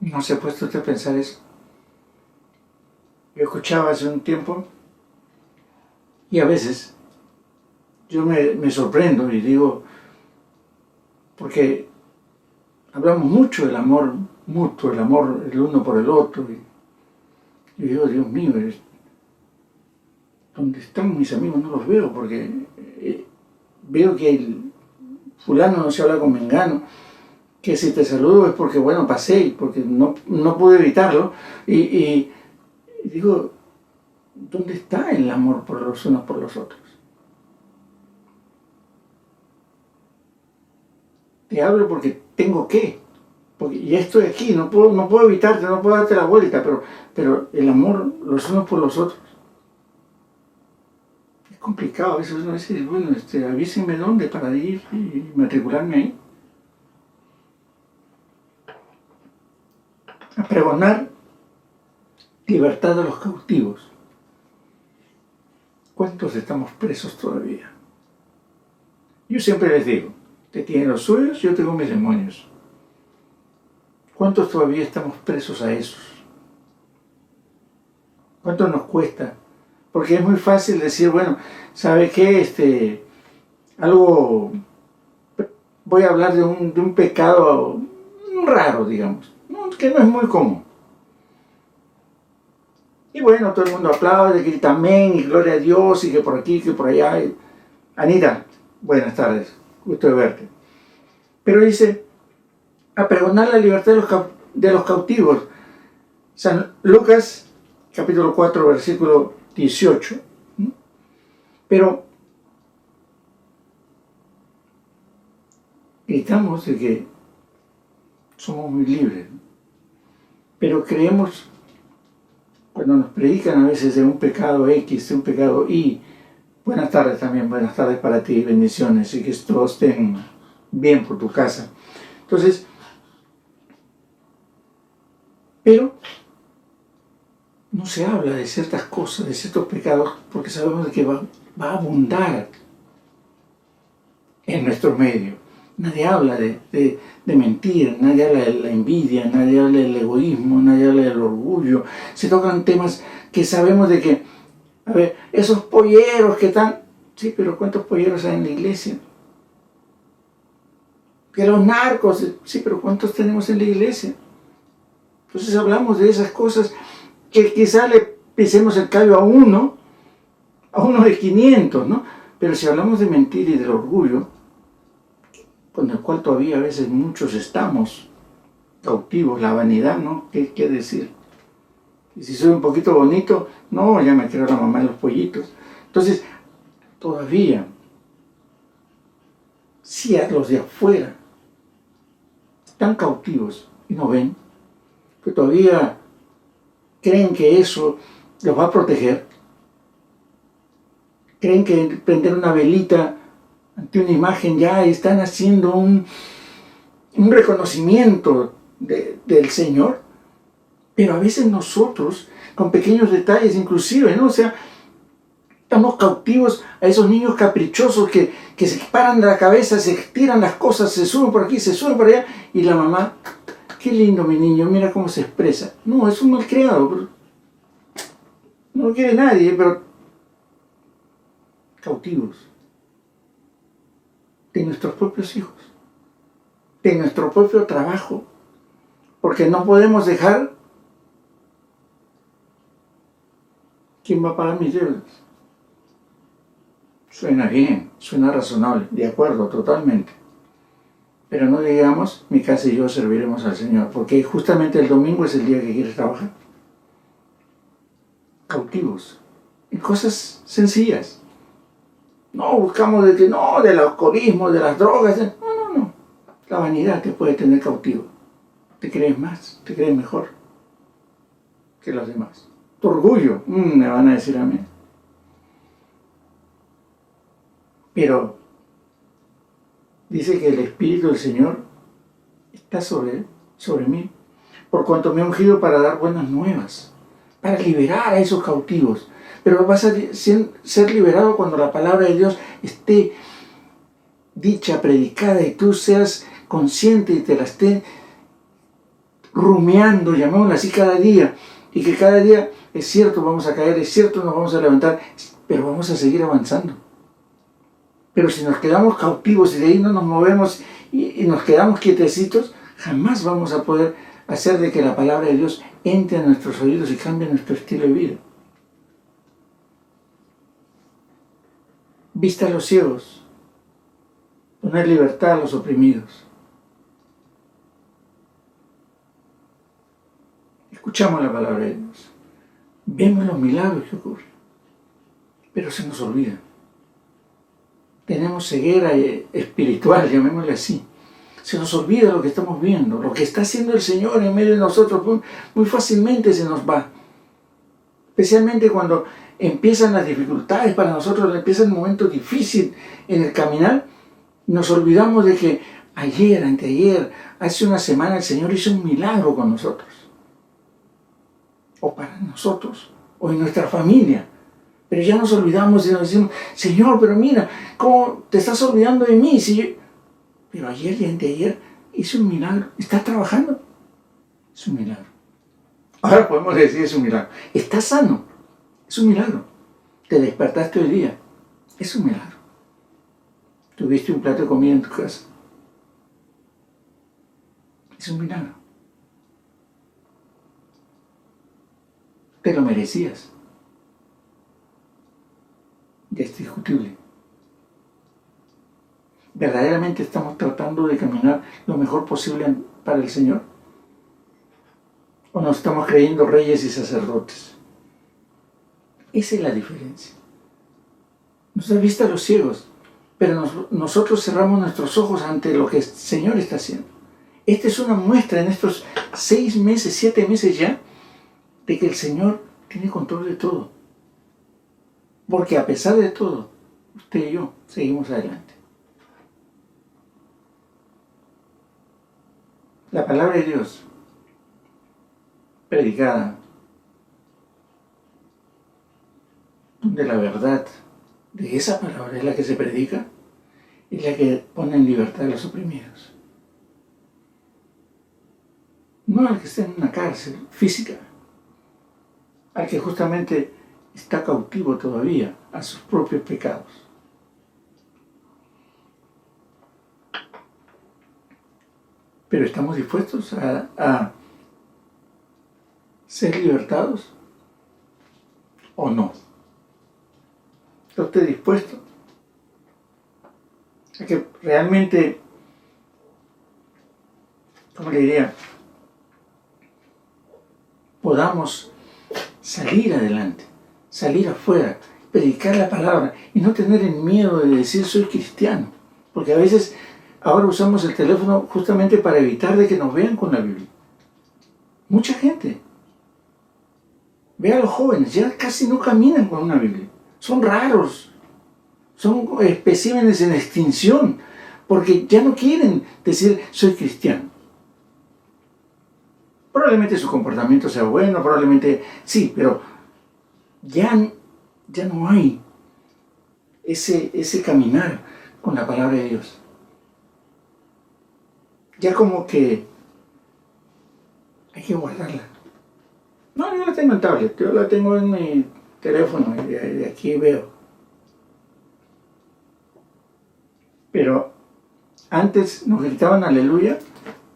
¿No se ha puesto usted a pensar eso? Yo escuchaba hace un tiempo y a veces yo me sorprendo y digo, porque hablamos mucho del amor mutuo, el amor el uno por el otro, y digo, Dios mío, ¿dónde están mis amigos? No los veo, porque veo que el fulano no se habla con mengano, que si te saludo es porque, bueno, pasé, porque no pude evitarlo, y digo, ¿dónde está el amor por los unos por los otros? Te hablo porque tengo que, porque ya estoy aquí, no puedo evitarte, no puedo darte la vuelta, pero el amor los unos por los otros es complicado. A veces uno dice, bueno, avísenme dónde para ir y matricularme ahí. A pregonar libertad a los cautivos. ¿Cuántos estamos presos todavía? Yo siempre les digo, usted tiene los suyos, yo tengo mis demonios. ¿Cuántos todavía estamos presos a esos? ¿Cuánto nos cuesta? Porque es muy fácil decir, bueno, ¿sabe qué? Algo, voy a hablar de un pecado raro, digamos, que no es muy común. Y bueno, todo el mundo aplaude, grita amén y gloria a Dios, y que por aquí, que por allá. Anita, buenas tardes, gusto de verte. Pero dice, a pregonar la libertad de los cautivos. San Lucas, capítulo 4, versículo 18. Pero gritamos de que somos muy libres, pero creemos, cuando nos predican a veces de un pecado X, de un pecado Y, buenas tardes también, buenas tardes para ti, bendiciones, y que todos estén bien por tu casa. Entonces, pero no se habla de ciertas cosas, de ciertos pecados, porque sabemos de que va a abundar en nuestro medio. Nadie habla de mentir, nadie habla de la envidia, nadie habla del egoísmo, nadie habla del orgullo. Se tocan temas que sabemos de que, a ver, esos polleros que están, sí, pero ¿cuántos polleros hay en la iglesia? Que los narcos, sí, pero ¿cuántos tenemos en la iglesia? Entonces hablamos de esas cosas que quizá le pisemos el callo a uno de 500, ¿no? Pero si hablamos de mentir y del orgullo, con el cual todavía a veces muchos estamos cautivos, la vanidad, ¿no? ¿Qué decir? Y si soy un poquito bonito, no, ya me creo la mamá de los pollitos. Entonces, todavía, si a los de afuera están cautivos y no ven, que todavía creen que eso los va a proteger, creen que prender una velita ante una imagen ya están haciendo un reconocimiento del Señor, pero a veces nosotros, con pequeños detalles inclusive, ¿no? O sea, estamos cautivos a esos niños caprichosos que se paran de la cabeza, se tiran las cosas, se suben por aquí, se suben por allá, y la mamá, qué lindo mi niño, mira cómo se expresa. No, es un malcriado, no lo quiere nadie, pero cautivos de nuestros propios hijos, de nuestro propio trabajo, porque no podemos dejar. ¿Quién va a pagar mis deudas? Suena bien, suena razonable, de acuerdo, totalmente. Pero no digamos, mi casa y yo serviremos al Señor, porque justamente el domingo es el día que quieres trabajar. Cautivos, en cosas sencillas. No buscamos del alcoholismo, de las drogas. No. La vanidad te puede tener cautivo. Te crees más, te crees mejor. que los demás. Tu orgullo, me van a decir a mí. Pero dice que el Espíritu del Señor está sobre mí, por cuanto me ha ungido para dar buenas nuevas, para liberar a esos cautivos. Pero vas a ser liberado cuando la palabra de Dios esté dicha, predicada, y tú seas consciente y te la esté rumiando, llamémosla así, cada día. Y que cada día, es cierto, vamos a caer, es cierto, nos vamos a levantar, pero vamos a seguir avanzando. Pero si nos quedamos cautivos y de ahí no nos movemos y nos quedamos quietecitos, jamás vamos a poder hacer de que la palabra de Dios entre a nuestros oídos y cambie nuestro estilo de vida. Vista a los ciegos, poner libertad a los oprimidos. Escuchamos la palabra de Dios, vemos los milagros que ocurren, pero se nos olvida. Tenemos ceguera espiritual, llamémosle así. Se nos olvida lo que estamos viendo, lo que está haciendo el Señor en medio de nosotros, muy fácilmente se nos va. Especialmente cuando empiezan las dificultades para nosotros, empieza el momento difícil en el caminar, nos olvidamos de que ayer, anteayer, hace una semana el Señor hizo un milagro con nosotros. O para nosotros, o en nuestra familia. Pero ya nos olvidamos y nos decimos, Señor, pero mira, ¿cómo te estás olvidando de mí? Pero ayer y anteayer hizo un milagro. ¿Estás trabajando? Es un milagro. Ahora podemos decir es un milagro. ¿Estás sano? Es un milagro. ¿Te despertaste hoy día? Es un milagro. ¿Tuviste un plato de comida en tu casa? Es un milagro. Te lo merecías. Ya es discutible. ¿Verdaderamente estamos tratando de caminar lo mejor posible para el Señor? ¿O nos estamos creyendo reyes y sacerdotes? Esa es la diferencia. Nos da vista a los ciegos, pero nosotros cerramos nuestros ojos ante lo que el Señor está haciendo. Esta es una muestra en estos 6 meses, 7 meses ya, de que el Señor tiene control de todo. Porque a pesar de todo, usted y yo seguimos adelante. La palabra de Dios, predicada, donde la verdad de esa palabra es la que se predica, es la que pone en libertad a los oprimidos. No al que está en una cárcel física, al que justamente está cautivo todavía a sus propios pecados. Pero ¿estamos dispuestos a ser libertados o no? ¿Está usted dispuesto a que realmente, ¿cómo le diría?, podamos salir adelante, salir afuera, predicar la palabra y no tener el miedo de decir soy cristiano? Porque a veces ahora usamos el teléfono justamente para evitar de que nos vean con la Biblia. Mucha gente. Ve a los jóvenes, ya casi no caminan con una Biblia. Son raros. Son especímenes en extinción. Porque ya no quieren decir soy cristiano. Probablemente su comportamiento sea bueno, probablemente sí, pero ya no hay ese caminar con la palabra de Dios. Ya como que hay que guardarla. No, yo la tengo en tablet, yo la tengo en mi teléfono y de aquí veo. Pero antes nos gritaban aleluya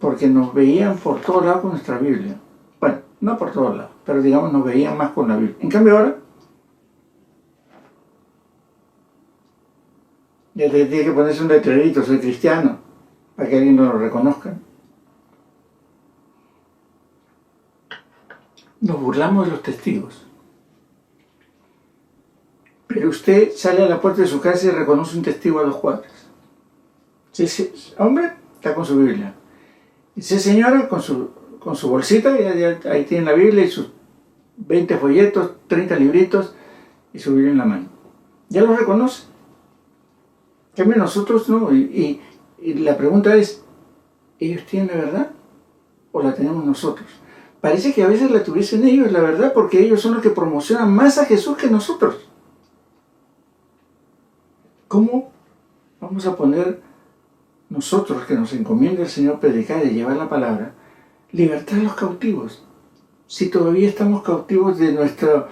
porque nos veían por todos lados con nuestra Biblia. Bueno, no por todos lados, pero digamos nos veían más con la Biblia. En cambio ahora, ya tiene que ponerse un letrerito, soy cristiano, para que alguien lo reconozca. Nos burlamos de los testigos. Pero usted sale a la puerta de su casa y reconoce un testigo a 2 cuadras. Ese hombre está con su Biblia. Esa señora con su bolsita, ahí tiene la Biblia y sus 20 folletos, 30 libritos y su Biblia en la mano. Ya lo reconoce. En cambio nosotros no. Y la pregunta es, ¿ellos tienen la verdad o la tenemos nosotros? Parece que a veces la tuviesen ellos, la verdad, porque ellos son los que promocionan más a Jesús que nosotros. ¿Cómo vamos a poner nosotros, que nos encomienda el Señor predicar y llevar la palabra, libertad a los cautivos, si todavía estamos cautivos de nuestro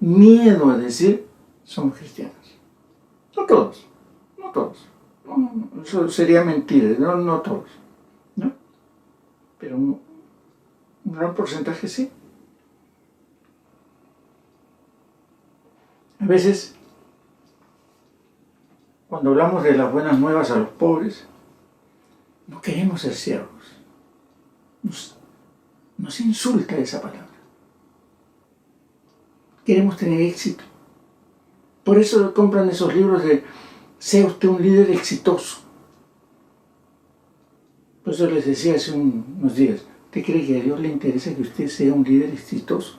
miedo a decir somos cristianos? No todos, no todos. No, eso sería mentira, no todos, ¿no? Pero un gran porcentaje sí. A veces, cuando hablamos de las buenas nuevas a los pobres, no queremos ser siervos. Nos insulta esa palabra. Queremos tener éxito. Por eso compran esos libros de sea usted un líder exitoso. Por eso les decía hace unos días, ¿usted cree que a Dios le interesa que usted sea un líder exitoso?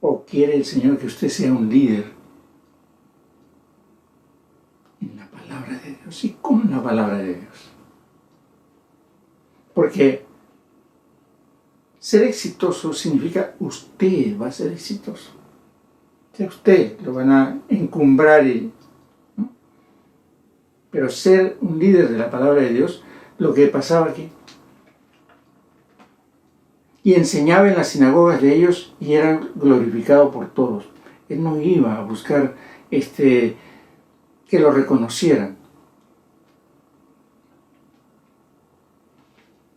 ¿O quiere el Señor que usted sea un líder en la palabra de Dios y con la palabra de Dios? Porque ser exitoso significa usted va a ser exitoso. O sea, usted lo van a encumbrar, ¿no? Pero ser un líder de la palabra de Dios, lo que pasaba aquí. Y enseñaba en las sinagogas de ellos y era glorificado por todos. Él no iba a buscar que lo reconocieran.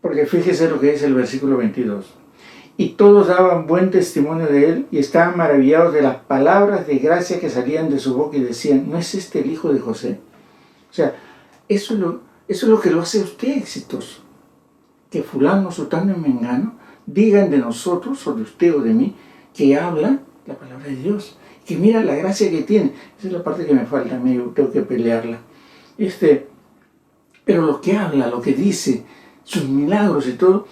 Porque fíjese lo que dice el versículo 22. Y todos daban buen testimonio de él y estaban maravillados de las palabras de gracia que salían de su boca y decían, ¿no es este el hijo de José? O sea, eso es lo que lo hace a usted exitoso. Que fulano, sutano y mengano digan de nosotros, o de usted o de mí, que habla la palabra de Dios. Que mira la gracia que tiene. Esa es la parte que me falta a mí, tengo que pelearla. Pero lo que habla, lo que dice, sus milagros y todo.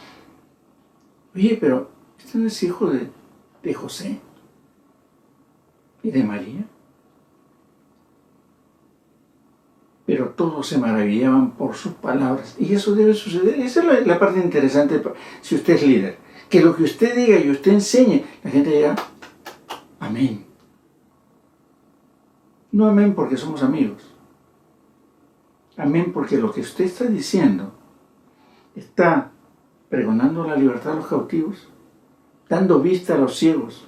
Oye, pero ¿este no es hijo de José y de María? Pero todos se maravillaban por sus palabras. Y eso debe suceder. Esa es la parte interesante si usted es líder. Que lo que usted diga y usted enseñe, la gente diga, amén. No amén porque somos amigos. Amén porque lo que usted está diciendo está pregonando la libertad a los cautivos, dando vista a los ciegos,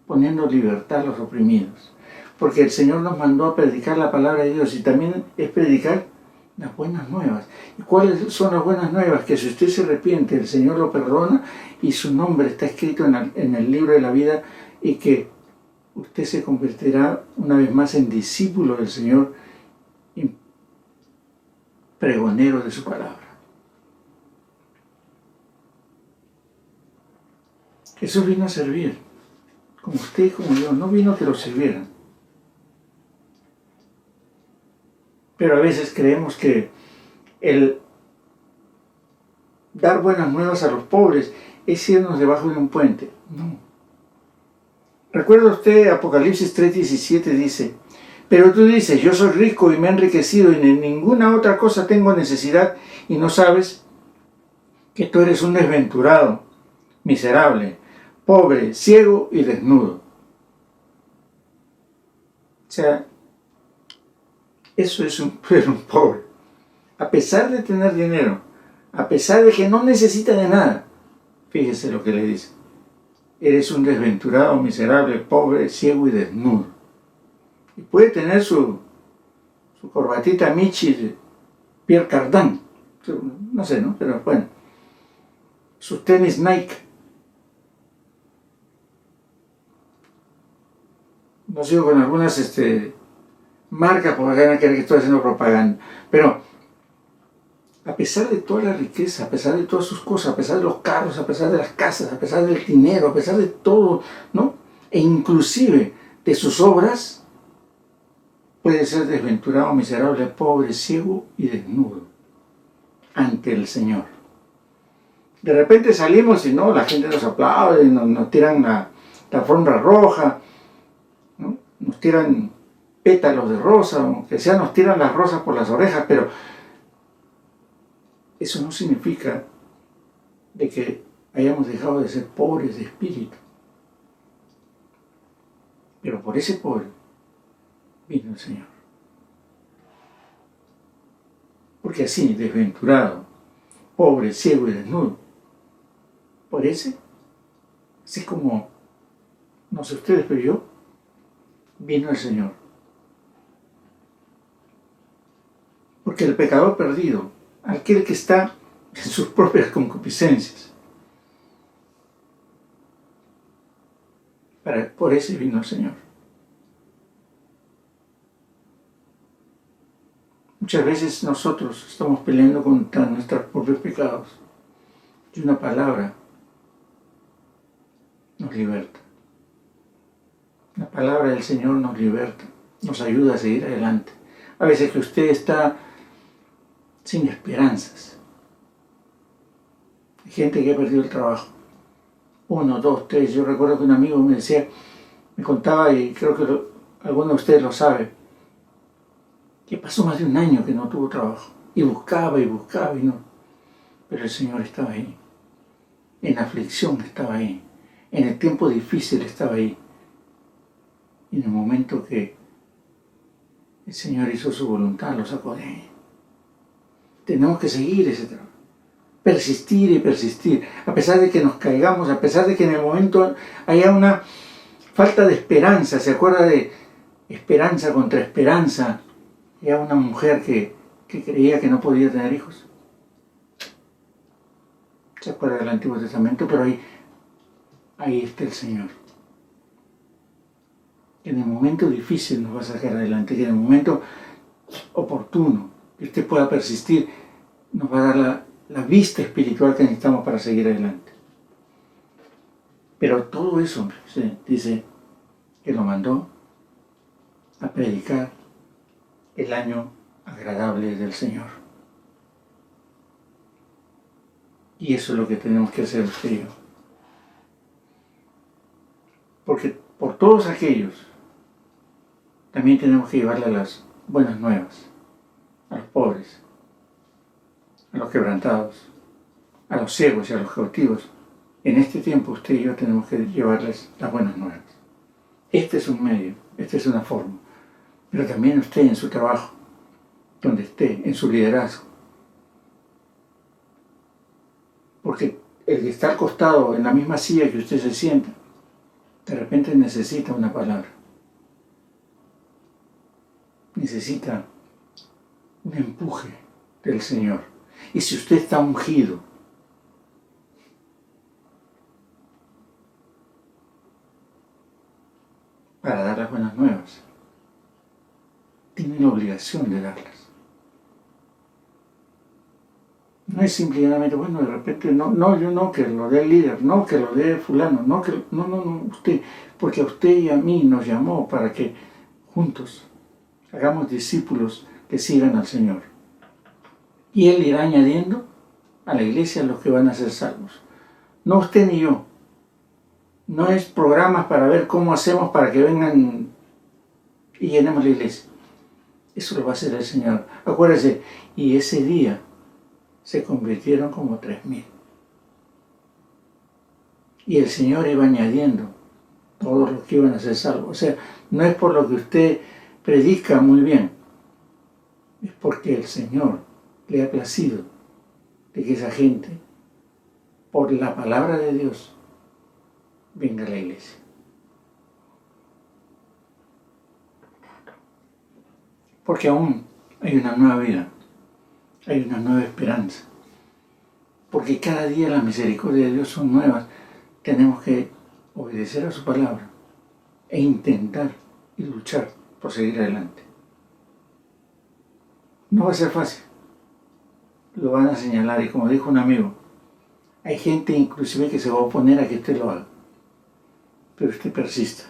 poniendo libertad a los oprimidos. Porque el Señor nos mandó a predicar la palabra de Dios y también es predicar las buenas nuevas. ¿Y cuáles son las buenas nuevas? Que si usted se arrepiente, el Señor lo perdona y su nombre está escrito en el libro de la vida y que usted se convertirá una vez más en discípulo del Señor y pregonero de su palabra. Jesús vino a servir, como usted y como yo, no vino a que lo sirvieran. Pero a veces creemos que el dar buenas nuevas a los pobres es irnos debajo de un puente. No. ¿Recuerda usted Apocalipsis 3:17 dice, pero tú dices, yo soy rico y me he enriquecido y de ninguna otra cosa tengo necesidad y no sabes que tú eres un desventurado, miserable, pobre, ciego y desnudo? O sea, eso es ser un pobre. A pesar de tener dinero, a pesar de que no necesita de nada, fíjese lo que le dice. Eres un desventurado, miserable, pobre, ciego y desnudo. Y puede tener su corbatita Michi de Pierre Cardin, no sé, ¿no? Pero bueno, sus tenis Nike. No sigo con algunas marcas porque van a querer que estoy haciendo propaganda. Pero a pesar de toda la riqueza, a pesar de todas sus cosas, a pesar de los carros, a pesar de las casas, a pesar del dinero, a pesar de todo, ¿no? E inclusive de sus obras, puede ser desventurado, miserable, pobre, ciego y desnudo ante el Señor. De repente salimos y no, la gente nos aplaude, nos tiran la alfombra roja, ¿no? Nos tiran pétalos de rosa, aunque sea nos tiran las rosas por las orejas, pero eso no significa de que hayamos dejado de ser pobres de espíritu. Pero por ese pobre vino el Señor. Porque así, desventurado, pobre, ciego y desnudo, por ese, así como, no sé ustedes, pero yo, vino el Señor. Porque el pecador perdido, aquel que está en sus propias concupiscencias, por ese vino el Señor. Muchas veces nosotros estamos peleando contra nuestros propios pecados y una palabra nos liberta. La palabra del Señor nos liberta, nos ayuda a seguir adelante. A veces que usted está sin esperanzas. Hay gente que ha perdido el trabajo. 1, 2, 3. Yo recuerdo que un amigo me decía, me contaba, y creo que alguno de ustedes lo sabe, que pasó más de un año que no tuvo trabajo. Y buscaba y no. Pero el Señor estaba ahí. En la aflicción estaba ahí. En el tiempo difícil estaba ahí. Y en el momento que el Señor hizo su voluntad, lo sacó de ahí. Tenemos que seguir ese trabajo. Persistir y persistir. A pesar de que nos caigamos, a pesar de que en el momento haya una falta de esperanza. ¿Se acuerda de esperanza contra esperanza? Había una mujer que creía que no podía tener hijos. ¿Se acuerda del Antiguo Testamento? Pero ahí está el Señor. En el momento difícil nos va a sacar adelante, que en el momento oportuno, que usted pueda persistir, nos va a dar la vista espiritual que necesitamos para seguir adelante. Pero todo eso, dice que lo mandó a predicar el año agradable del Señor. Y eso es lo que tenemos que hacer usted y yo. Porque por todos aquellos también tenemos que llevarle las buenas nuevas a los pobres, a los quebrantados, a los ciegos y a los cautivos. En este tiempo usted y yo tenemos que llevarles las buenas nuevas. Este es un medio, esta es una forma. Pero también usted en su trabajo, donde esté, en su liderazgo. Porque el que está acostado en la misma silla que usted se sienta, de repente necesita una palabra. Necesita un empuje del Señor. Y si usted está ungido, para dar las buenas nuevas, tiene la obligación de darlas. No es simplemente, bueno, de repente, yo no, que lo dé el líder, no, que lo dé fulano, no, usted, porque a usted y a mí nos llamó para que juntos hagamos discípulos que sigan al Señor. Y Él irá añadiendo a la iglesia los que van a ser salvos. No usted ni yo. No es programas para ver cómo hacemos para que vengan y llenemos la iglesia. Eso lo va a hacer el Señor. Acuérdese, y ese día se convirtieron como 3,000. Y el Señor iba añadiendo todos los que iban a ser salvos. O sea, no es por lo que usted predica muy bien, es porque el Señor le ha placido de que esa gente, por la palabra de Dios, venga a la iglesia. Porque aún hay una nueva vida, hay una nueva esperanza. Porque cada día las misericordias de Dios son nuevas. Tenemos que obedecer a su palabra e intentar y luchar por seguir adelante. No va a ser fácil. Lo van a señalar y como dijo un amigo, hay gente inclusive que se va a oponer a que usted lo haga. Pero usted persista.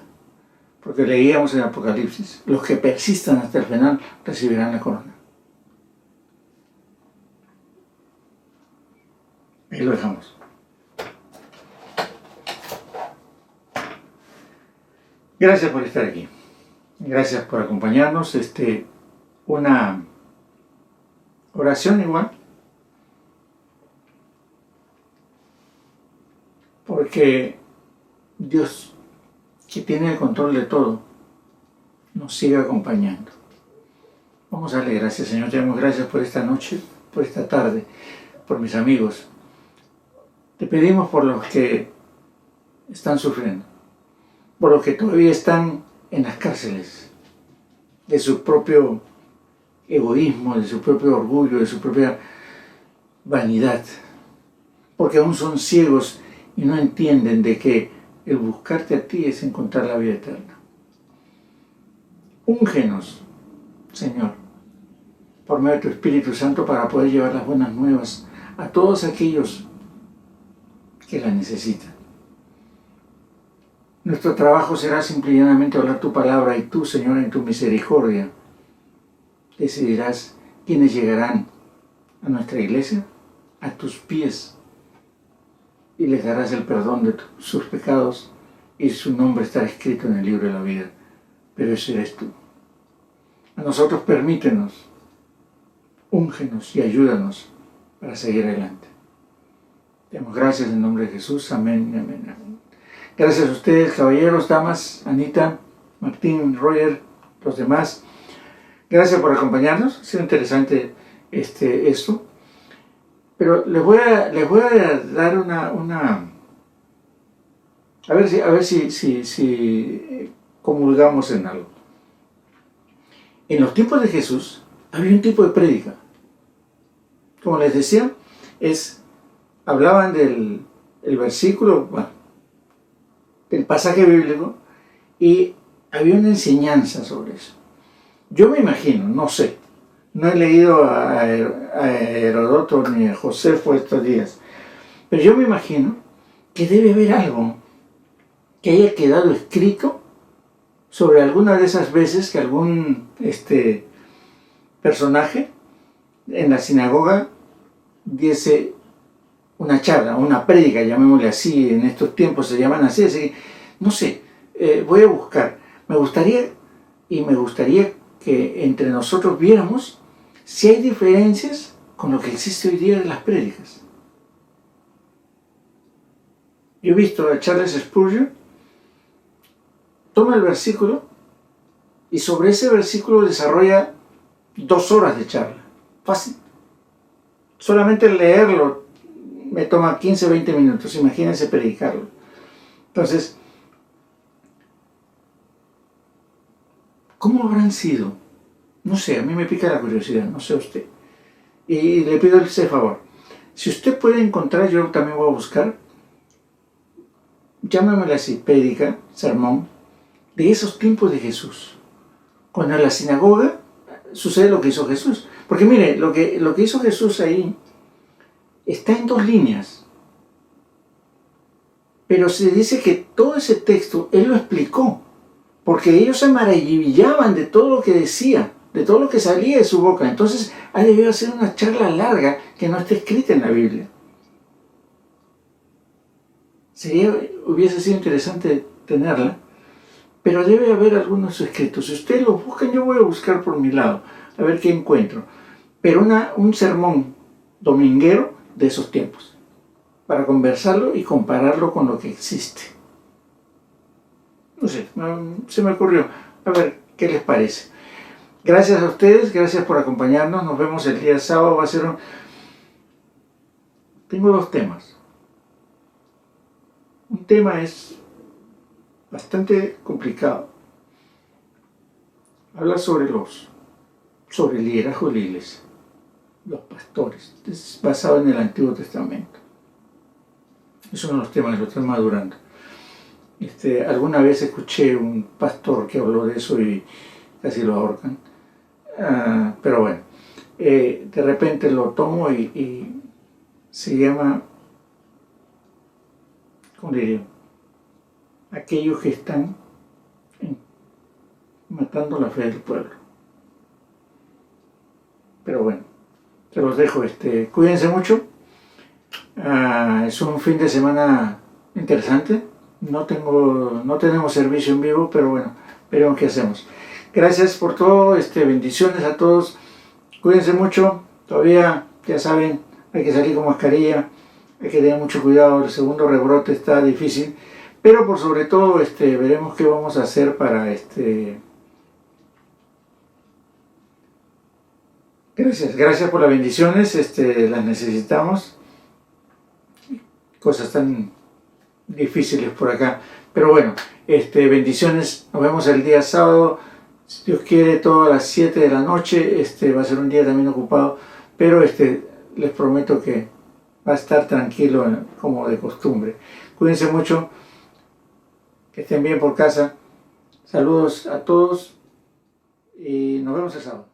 Porque leíamos en Apocalipsis, los que persistan hasta el final recibirán la corona. Ahí lo dejamos. Gracias por estar aquí. Gracias por acompañarnos. Una oración igual. Porque Dios, que tiene el control de todo, nos sigue acompañando. Vamos a darle gracias, Señor. Te damos gracias por esta noche, por esta tarde, por mis amigos. Te pedimos por los que están sufriendo, por los que todavía están en las cárceles, de su propio egoísmo, de su propio orgullo, de su propia vanidad, porque aún son ciegos y no entienden de que el buscarte a ti es encontrar la vida eterna. Úngenos, Señor, por medio de tu Espíritu Santo para poder llevar las buenas nuevas a todos aquellos que la necesitan. Nuestro trabajo será simplemente hablar tu palabra y tú, Señor, en tu misericordia, decidirás quiénes llegarán a nuestra iglesia, a tus pies, y les darás el perdón de sus pecados y su nombre estará escrito en el libro de la vida. Pero ese eres tú. A nosotros permítenos, úngenos y ayúdanos para seguir adelante. Te damos gracias en nombre de Jesús. Amén, amén, amén. Gracias a ustedes, caballeros, damas, Anita, Martín, Roger, los demás. Gracias por acompañarnos. Ha sido interesante esto. Pero les voy a dar a ver si comulgamos en algo. En los tiempos de Jesús había un tipo de prédica. Como les decía, hablaban del versículo, del pasaje bíblico, y había una enseñanza sobre eso. Yo me imagino, no sé, no he leído a Heródoto ni a Josefo estos días, pero yo me imagino que debe haber algo que haya quedado escrito sobre alguna de esas veces que algún personaje en la sinagoga diese una charla, una prédica, llamémosle así, en estos tiempos se llaman así que, no sé, voy a buscar. Me gustaría que entre nosotros viéramos si hay diferencias con lo que existe hoy día de las prédicas. Yo he visto a Charles Spurgeon, toma el versículo y sobre ese versículo desarrolla 2 horas de charla. Fácil. Solamente leerlo me toma 15 o 20 minutos, imagínense predicarlo. Entonces, ¿cómo habrán sido? No sé, a mí me pica la curiosidad, no sé usted. Y le pido ese favor. Si usted puede encontrar, yo también voy a buscar, llámamela así, prédica, sermón, de esos tiempos de Jesús. Cuando en la sinagoga sucede lo que hizo Jesús. Porque mire, lo que hizo Jesús ahí está en 2 líneas. Pero se dice que todo ese texto Él lo explicó. Porque ellos se maravillaban de todo lo que decía, de todo lo que salía de su boca. Entonces, ha debido ser una charla larga que no está escrita en la Biblia. Hubiese sido interesante tenerla, pero debe haber algunos escritos. Si ustedes los buscan, yo voy a buscar por mi lado, a ver qué encuentro. Pero un sermón dominguero de esos tiempos, para conversarlo y compararlo con lo que existe. No sé, se me ocurrió. A ver, ¿qué les parece? Gracias a ustedes, gracias por acompañarnos. Nos vemos el día sábado. Tengo 2 temas. Un tema es bastante complicado. Habla sobre el liderazgo de la iglesia, los pastores. Es basado en el Antiguo Testamento. Es uno de los temas que lo estoy madurando. Alguna vez escuché un pastor que habló de eso y casi lo ahorcan. Pero bueno, de repente lo tomo y se llama, ¿cómo diría? Aquellos que están matando la fe del pueblo. Pero bueno, se los dejo. Cuídense mucho. Es un fin de semana interesante. no tenemos servicio en vivo, pero bueno, veremos qué hacemos. Gracias por todo, bendiciones a todos, cuídense mucho, todavía, ya saben, hay que salir con mascarilla, hay que tener mucho cuidado, el segundo rebrote está difícil, pero por sobre todo, veremos qué vamos a hacer para, gracias por las bendiciones, las necesitamos, cosas tan difíciles por acá, pero bueno, bendiciones, nos vemos el día sábado, si Dios quiere, todas las 7 de la noche, va a ser un día también ocupado, pero les prometo que va a estar tranquilo como de costumbre. Cuídense mucho, que estén bien por casa, saludos a todos y nos vemos el sábado.